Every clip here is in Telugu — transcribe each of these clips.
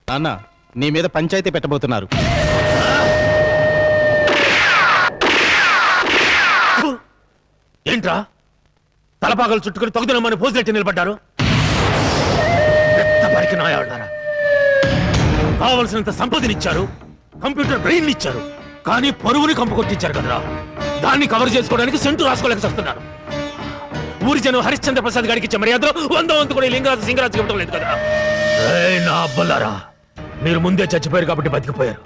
నాన్న నీ మీద పంచాయతీ పెట్టబోతున్నారు. ఏంట్రా తలపాగలు చుట్టుకుని తొగదనమని పోజులెట్టి నిలబడ్డారు? కావలసినంత సంపదనిచ్చారు, కంప్యూటర్ బ్రెయిన్ ఇచ్చారు, కానీ పరువుని కంపుకొట్టించారు కదరా. దాన్ని కవర్ చేసుకోవడానికి సెంటు రాసుకోలేక వస్తున్నారు. ఊరి జనం హరిశ్చంద్ర ప్రసాద్ గారికి ఇచ్చే మర్యాదలో 100 కూడా లింగరాజు సింగరాజు ఇవ్వడం లేదు కదా. నా అబ్బలారా, మీరు ముందే చచ్చిపోయారు కాబట్టి బతికిపోయారు,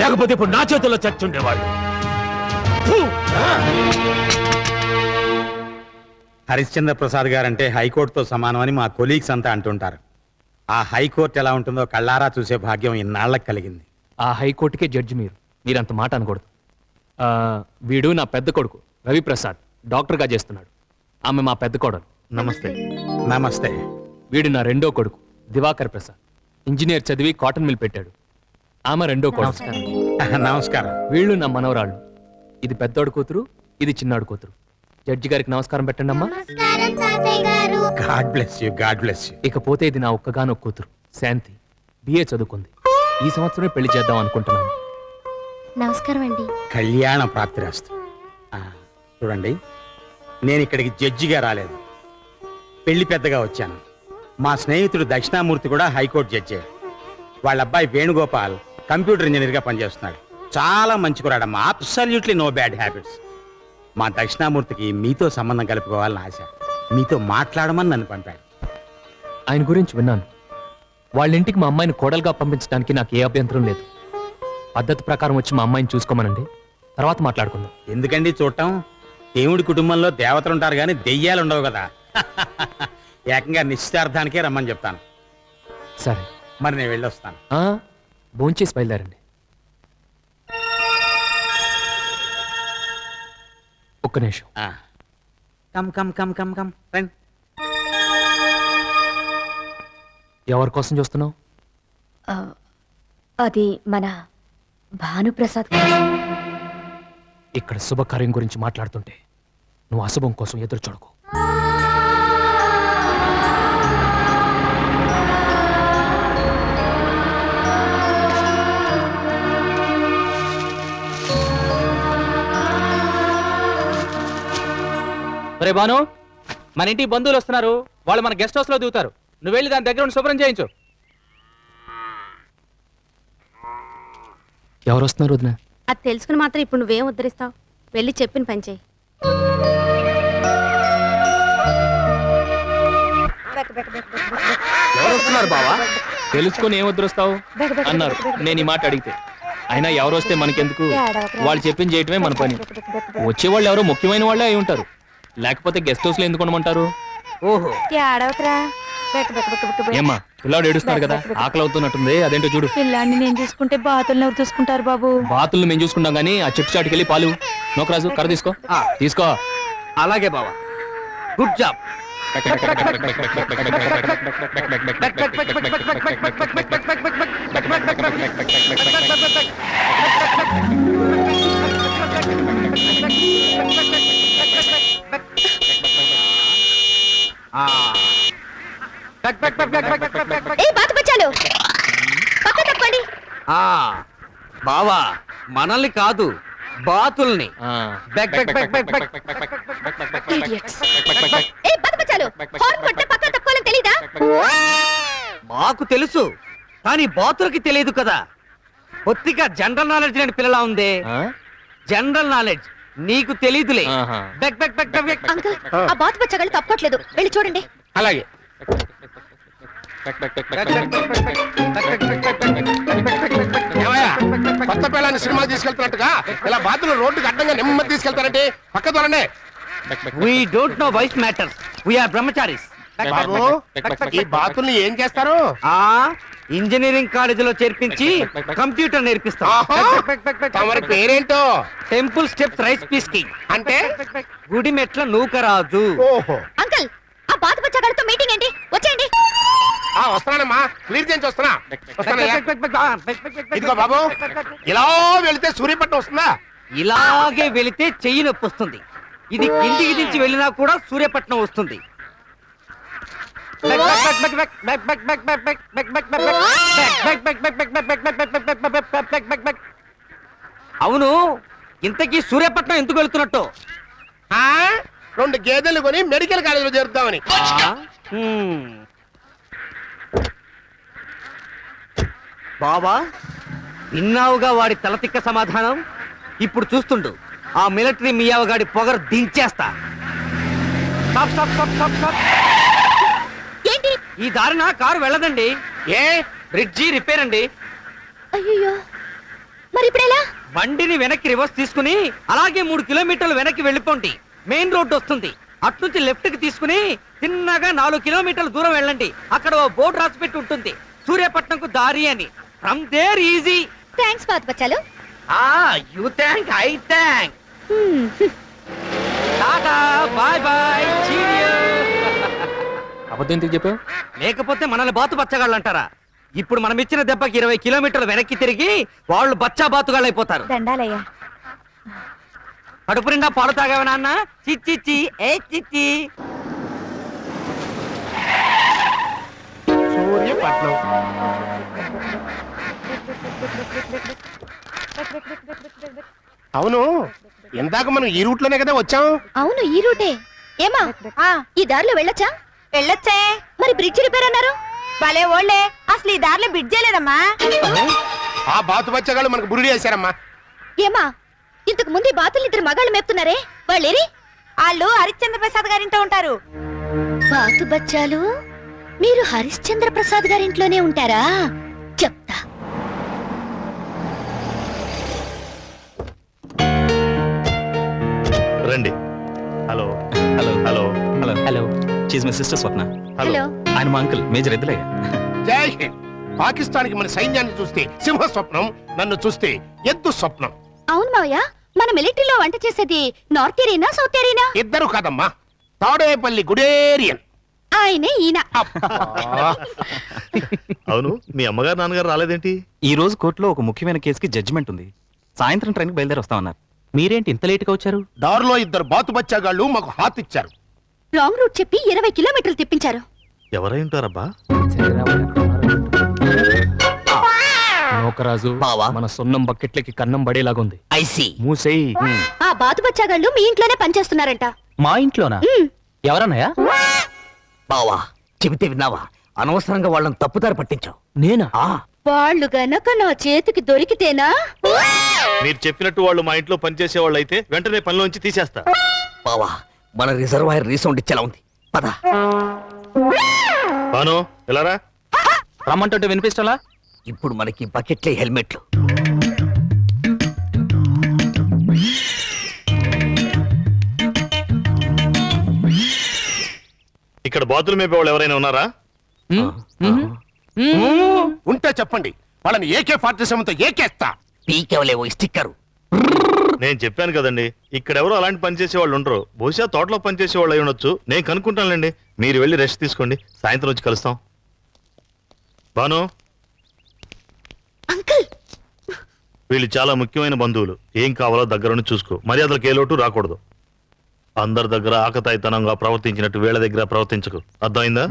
లేకపోతే ఇప్పుడు నా చేతుల్లో చచ్చుండేవాళ్ళు. హరిశ్చంద్ర ప్రసాద్ గారంటే హైకోర్టుతో సమానమని మా కొలీగ్స్ అంతా అంటుంటారు. ఆ హైకోర్టు ఎలా ఉంటుందో కళ్ళారా చూసే భాగ్యం ఇన్నాళ్లకు కలిగింది. ఆ హైకోర్టుకే జడ్జి మీరంత మాట అనకూడదు. వీడు నా పెద్ద కొడుకు రవిప్రసాద్, డాక్టర్గా చేస్తున్నాడు. ఆమె మా పెద్ద కోడలు. నమస్తే. నమస్తే. వీడు నా రెండో కొడుకు దివాకర్ ప్రసాద్, ఇంజనీర్ చదివి కాటన్ మిల్ పెట్టాడు. ఆమె రెండో కొడుకు. నమస్కారం. వీళ్ళు నా మనవరాళ్ళు. ఇది పెద్దోడు కూతురు, ఇది చిన్నాడు కూతురు. జడ్జి గారికి నమస్కారం పెట్టండి అమ్మా. God bless you, God bless you. ఇకపోతే ఇది నా ఒక్కగానొక్క కూతురు శాంతి, బిఏ చదువుకుంది. ఈ సంవత్సరమే పెళ్లి చేద్దాం అనుకుంటున్నాను. నమస్కారం అండి. కళ్యాణ ప్రాప్తిరాస్తు. చూడండి, నేను ఇక్కడికి జడ్జిగా రాలేదు, పెళ్లి పెద్దగా వచ్చాను. మా స్నేహితుడు దక్షిణామూర్తి కూడా హైకోర్టు జడ్జే. వాళ్ళ అబ్బాయి వేణుగోపాల్ కంప్యూటర్ ఇంజనీర్గా పనిచేస్తున్నాడు. చాలా మంచి కురాడమ్మా, అబ్సల్యూట్లీ నో బ్యాడ్ హ్యాబిట్స్. మా దక్షిణామూర్తికి మీతో సంబంధం కలుపుకోవాలని ఆశ, మీతో మాట్లాడమని నన్ను పంపాడు. ఆయన గురించి విన్నాను. వాళ్ళ ఇంటికి మా అమ్మాయిని కోడలుగా పంపించడానికి నాకు ఏ అభ్యంతరం లేదు. పద్ధతి ప్రకారం వచ్చి మా అమ్మాయిని చూసుకోమనండి, తర్వాత మాట్లాడుకుందాం. ఎందుకండి చూడటం? దేవుడి కుటుంబంలో దేవతలు ఉంటారు కానీ దెయ్యాలు ఉండవు కదా. ఏకంగా నిశ్చితార్థానికే రమ్మని చెప్తాను. సరే మరి నేను వెళ్ళొస్తాను. భోంచేసి బయలుదేరండి. ఒక్క నిమిషం. Come come come come come రండి. ఎవరి కోసం చూస్తున్నావు? అది మన భానుప్రసాద్. ఇక్కడ శుభకార్యం గురించి మాట్లాడుతుంటే నువ్వు అశుభం కోసం ఎదురు చూడకు. రే బాను, మన ఇంటికి బంధువులు వస్తున్నారు. వాళ్ళు మన గెస్ట్ హౌస్ లో దిగుతారు. నువ్వు వెళ్ళి దాని దగ్గర శుభ్రం చేయించు. ఎవరు వస్తున్నారు వదినా? అది తెలుసుకుని మాత్రం ఇప్పుడు నువ్వేం ఉద్ధరిస్తావు? వెళ్ళి చెప్పిన పని చేయి. ఎవరు వస్తున్నారు బావా? తెలుసుకుని ఏం ఉద్ధరిస్తావు అన్నారు నేను ఈ మాట అడిగితే. అయినా ఎవరు వస్తే మనకెందుకు, వాళ్ళు చెప్పింది చేయటమే మన పని. వచ్చేవాళ్ళు ఎవరో ముఖ్యమైన వాళ్ళే అయి ఉంటారు, లేకపోతే గెస్ట్ హౌస్ లో ఎందుకు ఉండమంటారు? ఓహో, ఏమ్మా పిల్లాడు ఏడుస్తున్నారు కదా, ఆకలి అవుతున్నట్టుంది. అదేంటో చూడు. పిల్లాడిని నేను చూసుకుంటే బాతుల్ని ఎవరు చూసుకుంటారు బాబు? బాతుల్ని మేము చూసుకుంటాం గానీ ఆ చెట్టు చాటుకెళ్ళి పాలు నోకరాజు కర్ర తీసుకో. తీసుకో. అలాగే బావా, గుడ్ జాబ్. బావా, మనల్ని కాదు బాతుల్ని. మాకు తెలుసు, కానీ బాతులకి తెలియదు కదా. కొద్దిగా జనరల్ నాలెడ్జ్ లేని పిల్లలా ఉంది. జనరల్ నాలెడ్జ్ నీకు తెలీదులే. ఆ బాతు బచ్చగాళ్ళు తప్పట్లేదు, వెళ్ళి చూడండి. అలాగే. కొత్త పిల్లని సినిమా తీసుకెళ్తున్నట్టుగా ఇలా బాతులు రోడ్డుకి అడ్డంగా నెమ్మది తీసుకెళ్తారంటే పక్క దూరండి. We don't know vice matters. We are brahmacharis. బాబు, ఈ బాతుల్ని ఏం చేస్తారు? ఇంజనీరింగ్ కాలేజీలో చేర్పించి కంప్యూటర్ నేర్పిస్తాం. తమరి పేరేంటో? Temple steps rice picking. అంటే గుడి మెట్ల నూకరాజు. ఓహో, అంకుల్, ఆ బాతు బచ్చగాళ్ళతో మీటింగ్ ఏంటి? వచ్చేయండి. వస్తున్నానమ్మా, క్లియర్ చేయించి వస్తున్నా. ఇదిగో బాబు, ఇలా వెళితే సూర్యపట్నం వస్తుందా? ఇలాగే వెళితే చెయ్యి నొప్పి వస్తుంది. ఇది కిందికి దించి వెళ్ళినా కూడా సూర్యపట్నం వస్తుంది. అవును, ఇంతకీ సూర్యాపట్నం ఎందుకు వెళ్తున్నట్టు? ఆ 2 గేదెలు కొని మెడికల్ కాలేజీలో చేరుద్దామని. బాబా, విన్నావుగా వాడి తలతిక్క సమాధానం. ఇప్పుడు చూస్తుండు, ఆ మిలిటరీ మియావగాడి పొగరు దించేస్తా. Stop stop stop stop stop. ఏంటి? ఈ దారిన కారు వెళ్ళదండి. ఏ బ్రిడ్జి రిపేర్ అండి. అయ్యో, మరి ఇప్పుడు ఎలా? బండిని వెనక్కి రివర్స్ తీసుకుని అలాగే 3 కిలోమీటర్లు వెనక్కి వెళ్ళిపోండి. మెయిన్ రోడ్డు వస్తుంది. అట్నుంచి లెఫ్ట్ కి తీసుకుని తిన్నగా 4 కిలోమీటర్ల దూరం వెళ్ళండి. అక్కడ ఓ బోర్డు రాసి పెట్టి ఉంటుంది, సూర్యాపట్నంకు దారి అని. From there easy. థ్యాంక్స్ బాతు బచ్చాలు. You thank, I thank. Tata, bye bye, అబద్ధం ఎందుకు చెప్పావు? లేకపోతే మనల్ని బాతు బచ్చగాళ్ళు అంటారా? ఇప్పుడు మనం ఇచ్చిన దెబ్బకి 20 కిలోమీటర్లు వెనక్కి తిరిగి వాళ్ళు బచ్చా బాతుగాళ్ళు అయిపోతారు. దండాలయ్యా. కడుపు నిండా పాలు తాగావా నాన్న? చిచ్చి ఏ చిచ్చి. సూర్యపట్నం. అవును, ఇందాక మనం ఈ రూట్ లోనే కదా వచ్చాం. అవును, ఈ రూటే. ఏమా ఈ దారిలో వెళ్ళొచ్చా? వెళ్ళొచ్చే. మరి బ్రిడ్జ్ రిపేర్ అన్నారు. భలే ఓళ్ళే, అసలు ఈ దారిలో బ్రిడ్జే లేదమ్మా. ఆ బాతు బచ్చగాళ్ళు మనకు బురుడి వేశారమ్మా. ఏమా, ఇంతకు ముందు ఈ బాతులు 2 మగాళ్ళు మేపుతున్నారే, వాళ్ళేరి? వాళ్ళు హరిశ్చంద్ర ప్రసాద్ గారింట్లో ఉంటారు. బాతు బచ్చాలు, మీరు హరిశ్చంద్ర ప్రసాద్ గారింట్లోనే ఉంటారా? చెప్తా. రండి. Hello hello hello hello hello, she's my sister Swapna. Hello. ఆయన మా అంకుల్ మేజర్ ఎద్దులయ్య. జై హింద్. పాకిస్తాన్ కి మన సైన్యాన్ని చూస్తే సింహ స్వప్నం, నన్ను చూస్తే ఎద్దు స్వప్నం. అవును మావయ్య, మన మిలిటరీలో వంట చేసేది నార్త్ ఏరియనా సౌత్ ఏరియనా? ఇద్దరు కాదమ్మా, తాడేపల్లి గుడేరియన్. ఆయనే ఈయన. అవును, మీ అమ్మగారు నాన్నగారు రాలేదేంటి? ఈ రోజు కోర్టులో ఒక ముఖ్యమైన కేసుకి జడ్జిమెంట్ ఉంది. సాయంత్రం ట్రైన్కి బయలుదేరి వస్తామన్నారు. మీరేంటి ఇంత లేట్గా వచ్చారు? దారిలో 2 బాతు బచ్చగాళ్ళు మాకు హాత్ ఇచ్చారు. రాంగ్ రూట్ చెప్పి 20 కిలోమీటర్లు తిప్పించారు. ఎవరై ఉంటారబ్బా? నోకరాజు, మన సొన్నం బకెట్లకి కన్నం పడేలాగుంది. ఐసి మూసేయి. ఆ బాతు బచ్చాగాళ్ళు మీ ఇంట్లోనే పనిచేస్తున్నారంట. మా ఇంట్లోనా? ఎవరన్నాయా? బావా, చెబితే విన్నావా? అనవసరంగా వాళ్ళని తప్పుదారి పట్టించావు. నేనా? వాళ్ళు గనక నా చేతికి దొరికితేనా? మీరు చెప్పినట్టు వాళ్ళు మా ఇంట్లో పనిచేసే వాళ్ళు అయితే వెంటనే పనిలోంచి తీసేస్తా. బావా, మన రిజర్వాయర్ రీసౌండ్ ఇచ్చేలా ఉంది. పద. బాను, ఎలారా? రమ్మంటుంటే వినిపిస్తలా? ఇప్పుడు మనకి బకెట్లే హెల్మెట్లు. ఇక్కడ బాతులు మేపే వాళ్ళు ఎవరైనా ఉన్నారా? ఉంటే చెప్పండి, వాళ్ళని AK-47తో ఏకేస్తా. పీకెవలేవో స్టిక్కరు. నేను చెప్పాను కదండి, ఇక్కడ ఎవరు అలాంటి పని చేసే వాళ్ళు ఉండరు. బహుశా తోటలో పనిచేసే వాళ్ళు అయి ఉండొచ్చు. నేను కనుక్కుంటానులేండి. మీరు వెళ్ళి రెస్ట్ తీసుకోండి, సాయంత్రం వచ్చి కలుస్తాం. బాను, అంకుల్, వీళ్ళు చాలా ముఖ్యమైన బంధువులు. ఏం కావాలో దగ్గరుండి చూసుకో. మర్యాదలకు ఏ లోటు రాకూడదు. అందరి దగ్గర ఆకతాయితనంగా ప్రవర్తించినట్టు వీళ్ళ దగ్గర ప్రవర్తించకు. అర్థమైందా?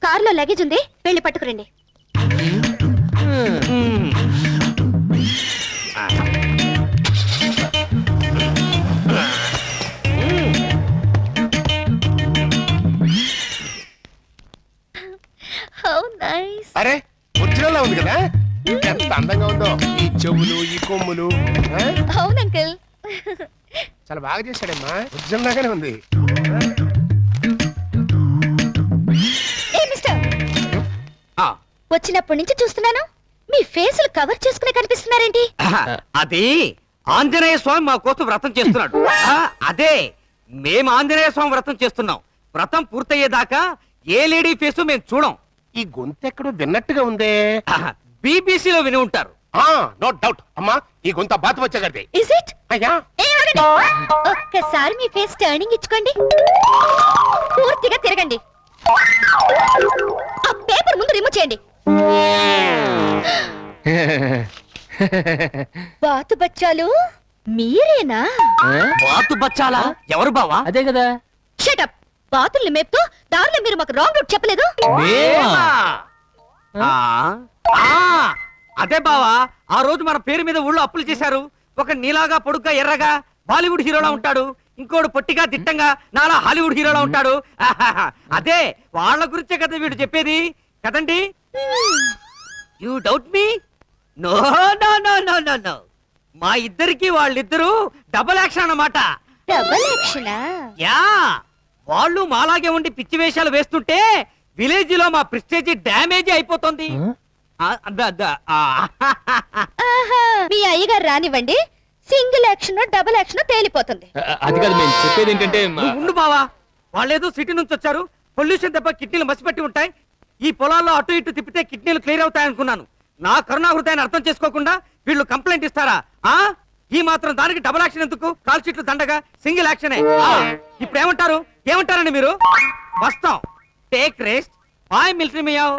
కార్లో లగేజ్ ఉంది, వెళ్ళి పట్టుకురండి. అరే, ఒరిజినల్ ఉంది కదా, ఎంత అందంగా ఉందో. ఈ చెవులు, ఈ కొమ్ములు. అవును అంకుల్, చాలా బాగా చేశాడమ్మా, ఒరిజినల్ లాగానే ఉంది. వచ్చినప్పటి నుంచి చూస్తున్నాను, మీ ఫేసులు కవర్ చేసుకునే కనిపిస్తున్నారేంటి? అది ఆంజనేయ స్వామి మా కోసం వ్రతం చేస్తున్నాడు. అదే, మేము ఆంజనేయ స్వామి వ్రతం చేస్తున్నాం. వ్రతం పూర్తయ్యేదాకా ఏ లేడీ ఫేసు మేము చూడం. ఈ గొంతు ఎక్కడో విన్నట్టుగా ఉందే. బీబీసీలో విని ఉంటారు. నో డౌట్ అమ్మా, ఈ గొంత బాతు బచ్చగాడిదే. Is it? అయ్యా, ఒక్కసారి మీ ఫేస్ టర్నింగ్ ఇచ్చుకోండి, పూర్తిగా తిరగండి. ఆ పేపర్ ముందు రిమూవ్ చేయండి. బాతు బచ్చాలు, మీరేనా? ఆ? బాతు బచ్చాలా? ఎవరు బావా? అదే కదా. షటప్! బాతుల్ని మేపుతూ దారిలో మీరు మాకు రాంగ్ రూట్ చెప్పలేదు. మేమా? ఆ, ఆ, అదే బావా, ఆ రోజు మన పేరు మీద ఊళ్ళో అప్పులు చేశారు. ఒక నీలాగా పొడుగ్గా ఎర్రగా బాలీవుడ్ హీరోలా ఉంటాడు, ఇంకోడు పొట్టిగా దిట్టంగా నాలా హాలీవుడ్ హీరోలా ఉంటాడు. ఆహాహా, అదే వాళ్ళ గురించే కదా వీడు చెప్పేది కదండి. You doubt me? No no no no no no, మా ఇద్దరికి వాళ్ళిద్దరూ డబుల్ యాక్షన్ అన్నమాట. డబల్ యాక్షనా? యా, వాళ్ళు మాలాగే ఉండి పిచ్చి వేషాలు వేస్తుంటే విలేజ్ లో మా ప్రెస్టేజ్ డ్యామేజ్ అయిపోతుంది. ఆహా, మీ అయ్యగారు రానివ్వండి, సింగిల్ యాక్షన్ డబుల్ యాక్షన్ తేలిపోతుంది. అది కాదు, మేము చెప్పేది ఏంటంటే నువ్వు ఉండు బావా, వాళ్ళేదో సిటీ నుంచి వచ్చారు, పొల్యూషన్ దెబ్బ కిడ్నీలు మసిపెట్టి ఉంటాయి, ఈ పొలాల్లో అటు ఇటు తిప్పితే కిడ్నీలు క్లియర్ అవుతాయనుకున్నాను. నా కరుణాహృదయాన్ని అర్థం చేసుకోకుండా వీళ్ళు కంప్లైంట్ ఇస్తారా? ఆ ఈ మాత్రం దానికి డబుల్ యాక్షన్ ఎందుకు? కాల్ షీట్లు దండగా సింగిల్ యాక్షనే. ఇప్పుడు ఏమంటారు? ఏమంటారండి మీరు? వస్తాం, take rest, bye military meow.